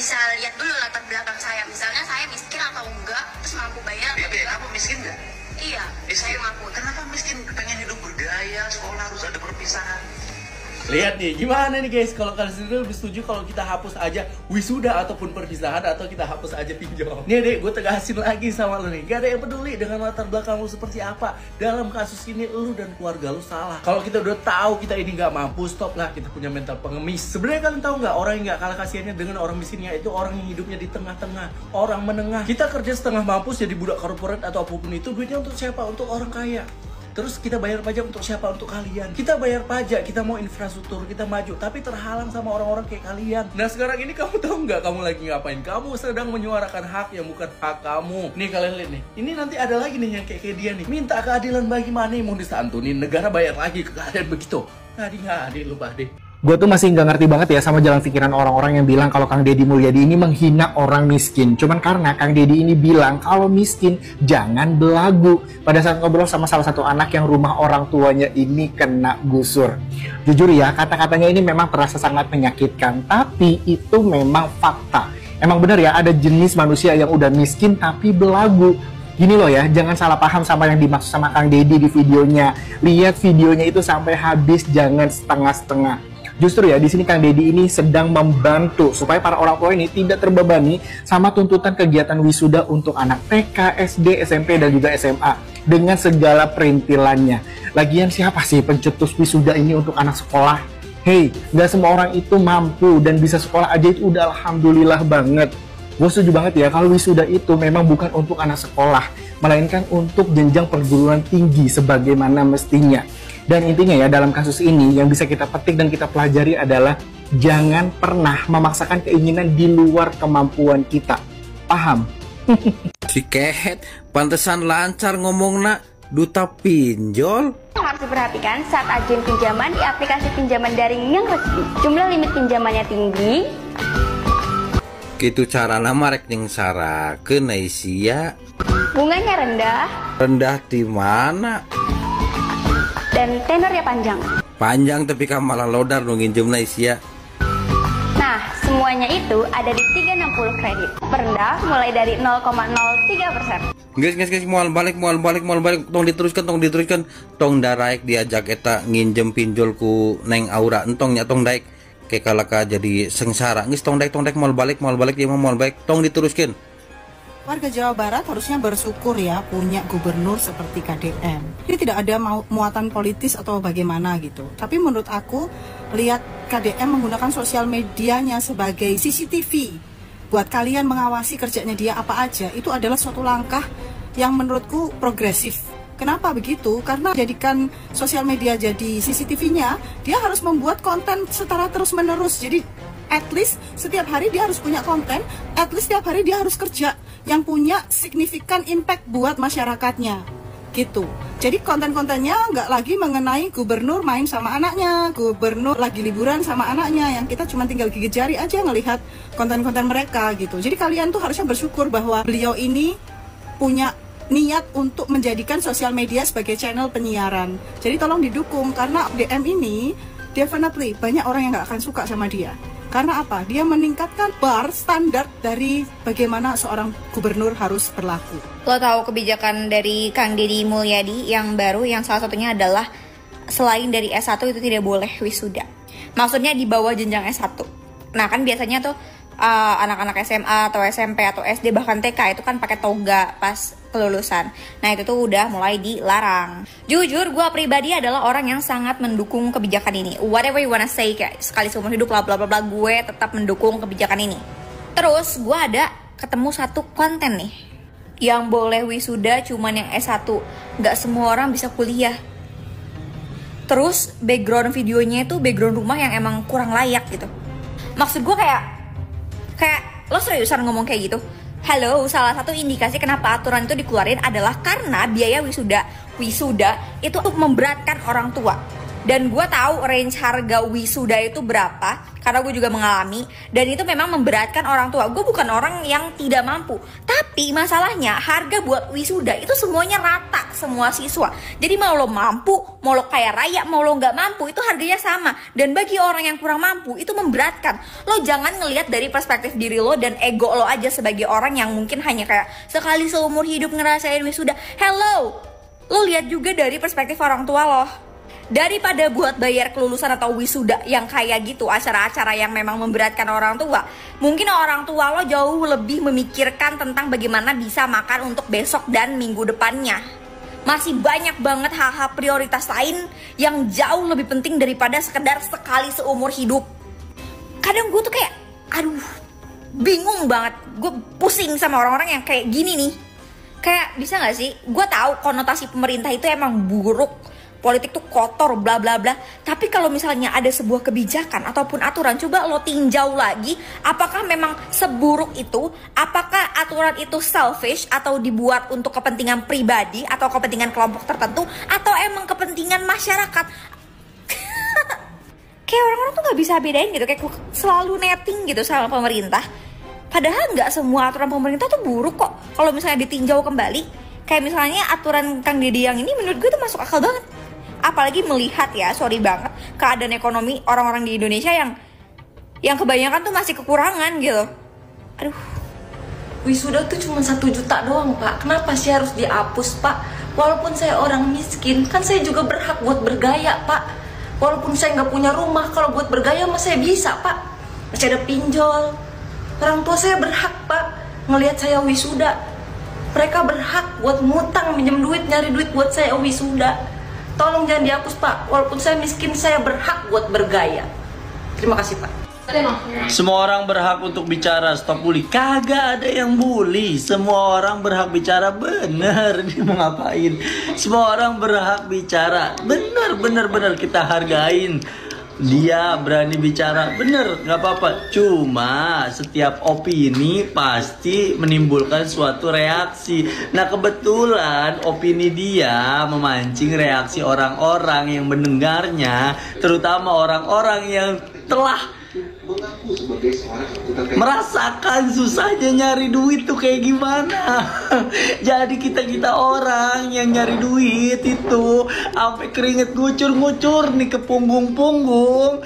bisa lihat dulu latar belakang saya, misalnya saya miskin atau enggak, terus mampu bayar atau enggak. Kamu miskin nggak? Iya, miskin. saya mampu. Kenapa miskin? Pengen hidup bergaya, sekolah harus ada perpisahan. Lihat nih, gimana nih guys, kalau kalian sendiri lebih setuju kalau kita hapus aja wisuda ataupun perpisahan, atau kita hapus aja pinjol? Nih deh, gue tegasin lagi sama lu nih, gak ada yang peduli dengan latar belakang lu seperti apa. Dalam kasus ini, lu dan keluarga lu salah. Kalau kita udah tahu kita ini gak mampu, stop lah, kita punya mental pengemis. Sebenarnya kalian tahu nggak, orang yang gak kalah kasihannya dengan orang miskinnya itu orang yang hidupnya di tengah-tengah, orang menengah. Kita kerja setengah mampus jadi budak korporat atau apapun itu, duitnya untuk siapa? Untuk orang kaya. Terus kita bayar pajak untuk siapa? Untuk kalian. Kita bayar pajak, kita mau infrastruktur, kita maju, tapi terhalang sama orang-orang kayak kalian. Nah sekarang ini kamu tahu nggak kamu lagi ngapain? Kamu sedang menyuarakan hak yang bukan hak kamu. Nih kalian lihat nih, ini nanti ada lagi nih yang kayak dia nih. Minta keadilan bagi mana mau disantunin, negara bayar lagi ke kalian begitu. Nggak adil lu Pak deh. Gue tuh masih nggak ngerti banget ya sama jalan pikiran orang-orang yang bilang kalau Kang Deddy Mulyadi ini menghina orang miskin. Cuman karena Kang Deddy ini bilang kalau miskin jangan belagu. Pada saat ngobrol sama salah satu anak yang rumah orang tuanya ini kena gusur. Jujur ya, kata-katanya ini memang terasa sangat menyakitkan. Tapi itu memang fakta. Emang bener ya, ada jenis manusia yang udah miskin tapi belagu. Gini loh ya, jangan salah paham sama yang dimaksud sama Kang Deddy di videonya. Lihat videonya itu sampai habis, jangan setengah-setengah. Justru ya, di sini Kang Deddy ini sedang membantu supaya para orang tua ini tidak terbebani sama tuntutan kegiatan wisuda untuk anak TK, SD, SMP, dan juga SMA dengan segala perintilannya. Lagian siapa sih pencetus wisuda ini untuk anak sekolah? Hey, nggak semua orang itu mampu dan bisa sekolah aja itu udah alhamdulillah banget. Gue setuju banget ya kalau wisuda itu memang bukan untuk anak sekolah, melainkan untuk jenjang perguruan tinggi sebagaimana mestinya. Dan intinya ya, dalam kasus ini yang bisa kita petik dan kita pelajari adalah jangan pernah memaksakan keinginan di luar kemampuan kita. Paham? Si Kehet, pantesan lancar ngomongna duta pinjol. Harus diperhatikan saat ajuin pinjaman di aplikasi pinjaman daring yang resmi. Jumlah limit pinjamannya tinggi. Gitu cara nama rek yang sarakeun Aisyah. Bunganya rendah. Rendah di mana? Dan tenornya panjang. Panjang tapi kan malah lodar dong nginjem Aisyah. Nah, semuanya itu ada di 360 kredit. Perendah mulai dari 0,03%. Guys, mual balik, tong diteruskan, tong daraek diajak eta nginjem pinjol ku Neng Aura, entongnya tong daek kayak kalaka jadi sengsara. Geus tong daek mual balik dia mau mual balik, tong diteruskan. Warga Jawa Barat harusnya bersyukur ya punya gubernur seperti KDM. Ini tidak ada muatan politis atau bagaimana gitu. Tapi menurut aku, lihat KDM menggunakan sosial medianya sebagai CCTV. Buat kalian mengawasi kerjanya dia apa aja, itu adalah suatu langkah yang menurutku progresif. Kenapa begitu? Karena jadikan sosial media jadi CCTV-nya, dia harus membuat konten secara terus-menerus. Jadi at least setiap hari dia harus punya konten, at least setiap hari dia harus kerja yang punya signifikan impact buat masyarakatnya gitu. Jadi konten-kontennya nggak lagi mengenai gubernur main sama anaknya, gubernur lagi liburan sama anaknya, yang kita cuma tinggal gigit jari aja ngelihat konten-konten mereka gitu. Jadi kalian tuh harusnya bersyukur bahwa beliau ini punya niat untuk menjadikan sosial media sebagai channel penyiaran. Jadi tolong didukung, karena DM ini definitely banyak orang yang nggak akan suka sama dia. Karena apa? Dia meningkatkan bar standar dari bagaimana seorang gubernur harus berlaku. Lo tahu kebijakan dari Kang Deddy Mulyadi yang baru, yang salah satunya adalah selain dari S1 itu tidak boleh wisuda. Maksudnya di bawah jenjang S1. Nah kan biasanya tuh anak-anak SMA atau SMP atau SD bahkan TK itu kan pakai toga pas kelulusan. Nah itu tuh udah mulai dilarang. Jujur gue pribadi adalah orang yang sangat mendukung kebijakan ini. Whatever you wanna say, kayak sekali seumur hidup bla bla bla, gue tetap mendukung kebijakan ini. Terus gue ada ketemu satu konten nih yang boleh wisuda cuman yang S1. Gak semua orang bisa kuliah. Terus background videonya itu background rumah yang emang kurang layak gitu. Maksud gue kayak lo seriusan ngomong kayak gitu? Halo, salah satu indikasi kenapa aturan itu dikeluarin adalah karena biaya wisuda itu untuk memberatkan orang tua. Dan gue tahu range harga wisuda itu berapa, karena gue juga mengalami. Dan itu memang memberatkan orang tua. Gue bukan orang yang tidak mampu, tapi masalahnya harga buat wisuda itu semuanya rata, semua siswa. Jadi mau lo mampu, mau lo kaya raya, mau lo nggak mampu, itu harganya sama. Dan bagi orang yang kurang mampu, itu memberatkan. Lo jangan ngelihat dari perspektif diri lo dan ego lo aja sebagai orang yang mungkin hanya kayak sekali seumur hidup ngerasain wisuda. Hello, lo lihat juga dari perspektif orang tua lo. Daripada buat bayar kelulusan atau wisuda yang kayak gitu, acara-acara yang memang memberatkan orang tua, mungkin orang tua lo jauh lebih memikirkan tentang bagaimana bisa makan untuk besok dan minggu depannya. Masih banyak banget hal-hal prioritas lain yang jauh lebih penting daripada sekedar sekali seumur hidup. Kadang gue tuh kayak, aduh, bingung banget. Gue pusing sama orang-orang yang kayak gini nih. Kayak bisa gak sih? Gue tahu konotasi pemerintah itu emang buruk, politik tuh kotor, bla bla bla. Tapi kalau misalnya ada sebuah kebijakan ataupun aturan, coba lo tinjau lagi, apakah memang seburuk itu? Apakah aturan itu selfish atau dibuat untuk kepentingan pribadi atau kepentingan kelompok tertentu, atau emang kepentingan masyarakat? Kayak orang-orang tuh nggak bisa bedain gitu, kayak selalu netting gitu sama pemerintah. Padahal nggak semua aturan pemerintah tuh buruk kok. Kalau misalnya ditinjau kembali, kayak misalnya aturan Kang Deddy yang ini menurut gue tuh masuk akal banget. Apalagi melihat ya, sorry banget, keadaan ekonomi orang-orang di Indonesia yang kebanyakan tuh masih kekurangan gitu. Aduh. Wisuda tuh cuma 1 juta doang, Pak. Kenapa sih harus dihapus, Pak? Walaupun saya orang miskin, kan saya juga berhak buat bergaya, Pak. Walaupun saya nggak punya rumah, kalau buat bergaya mah saya bisa, Pak. Masih ada pinjol. Orang tua saya berhak, Pak, ngelihat saya wisuda. Mereka berhak buat ngutang, minjem duit, nyari duit buat saya wisuda. Tolong jangan dihapus, Pak. Walaupun saya miskin, saya berhak buat bergaya. Terima kasih, Pak. Semua orang berhak untuk bicara, stop bully. Kagak ada yang bully. Semua orang berhak bicara. Bener, ini mau ngapain? Semua orang berhak bicara. Bener, kita hargain. Dia berani bicara, bener, nggak apa-apa. Cuma setiap opini pasti menimbulkan suatu reaksi. Nah kebetulan opini dia memancing reaksi orang-orang yang mendengarnya, terutama orang-orang yang telah merasakan susahnya nyari duit tuh kayak gimana. Jadi kita orang yang nyari duit itu sampai keringet ngucur-ngucur nih ke punggung-punggung,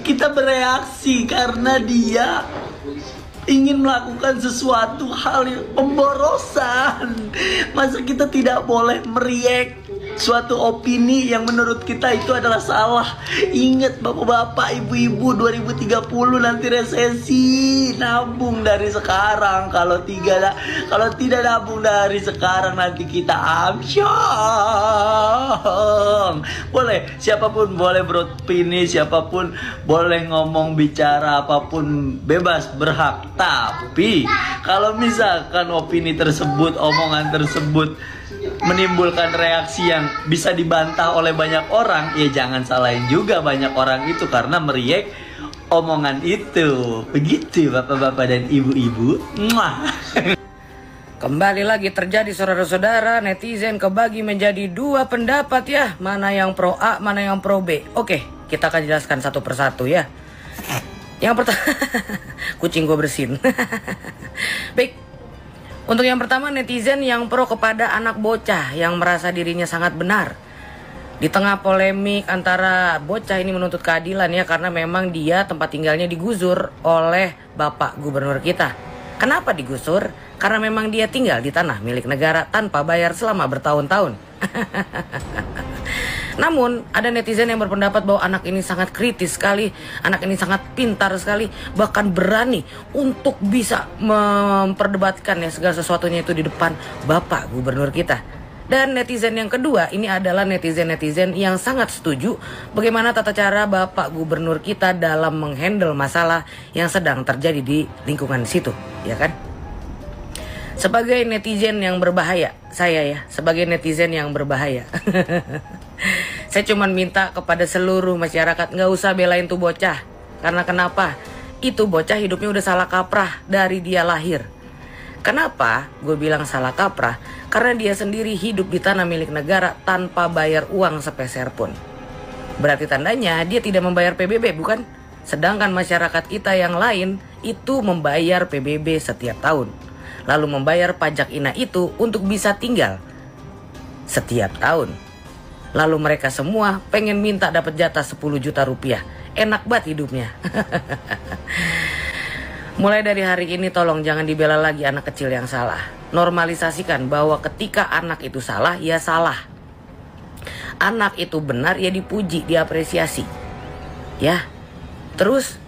kita bereaksi karena dia ingin melakukan sesuatu hal yang pemborosan. Masa kita tidak boleh meriak suatu opini yang menurut kita itu adalah salah. Ingat bapak-bapak, ibu-ibu, 2030 nanti resesi. Nabung dari sekarang. Kalau tidak nabung dari sekarang, nanti kita amsyong. Boleh, siapapun boleh beropini, siapapun boleh ngomong, bicara, apapun bebas, berhak. Tapi kalau misalkan opini tersebut, omongan tersebut menimbulkan reaksi yang bisa dibantah oleh banyak orang, ya jangan salahin juga banyak orang itu karena meriak omongan itu. Begitu bapak-bapak dan ibu-ibu. Kembali lagi terjadi saudara-saudara, netizen kebagi menjadi 2 pendapat ya. Mana yang pro A, mana yang pro B. Oke, kita akan jelaskan satu persatu ya. Yang pertama, kucing gue bersin. Baik, untuk yang pertama, netizen yang pro kepada anak bocah yang merasa dirinya sangat benar. Di tengah polemik antara bocah ini menuntut keadilan ya, karena memang dia tempat tinggalnya digusur oleh Bapak Gubernur kita. Kenapa digusur? Karena memang dia tinggal di tanah milik negara tanpa bayar selama bertahun-tahun. Namun ada netizen yang berpendapat bahwa anak ini sangat kritis sekali, anak ini sangat pintar sekali, bahkan berani untuk bisa memperdebatkan ya segala sesuatunya itu di depan Bapak Gubernur kita. Dan netizen yang kedua ini adalah netizen-netizen yang sangat setuju bagaimana tata cara Bapak Gubernur kita dalam menghandle masalah yang sedang terjadi di lingkungan situ, ya kan? Sebagai netizen yang berbahaya, sebagai netizen yang berbahaya, saya cuma minta kepada seluruh masyarakat nggak usah belain tuh bocah. Karena kenapa? Itu bocah hidupnya udah salah kaprah dari dia lahir. Kenapa gue bilang salah kaprah? Karena dia sendiri hidup di tanah milik negara tanpa bayar uang sepeser pun. Berarti tandanya dia tidak membayar PBB, bukan? Sedangkan masyarakat kita yang lain itu membayar PBB setiap tahun. Lalu membayar pajak INA itu untuk bisa tinggal setiap tahun. Lalu mereka semua pengen minta dapat jatah 10 juta rupiah. Enak banget hidupnya. Mulai dari hari ini tolong jangan dibela lagi anak kecil yang salah. Normalisasikan bahwa ketika anak itu salah, ya salah. Anak itu benar, ya dipuji, diapresiasi. Ya. Terus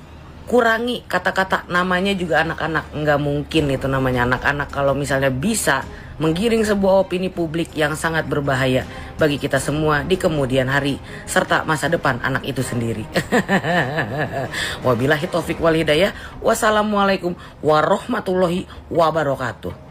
kurangi kata-kata namanya juga anak-anak. Nggak mungkin itu namanya anak-anak kalau misalnya bisa menggiring sebuah opini publik yang sangat berbahaya bagi kita semua di kemudian hari serta masa depan anak itu sendiri. Wabillahi taufik wal hidayah. Wassalamualaikum warahmatullahi wabarakatuh.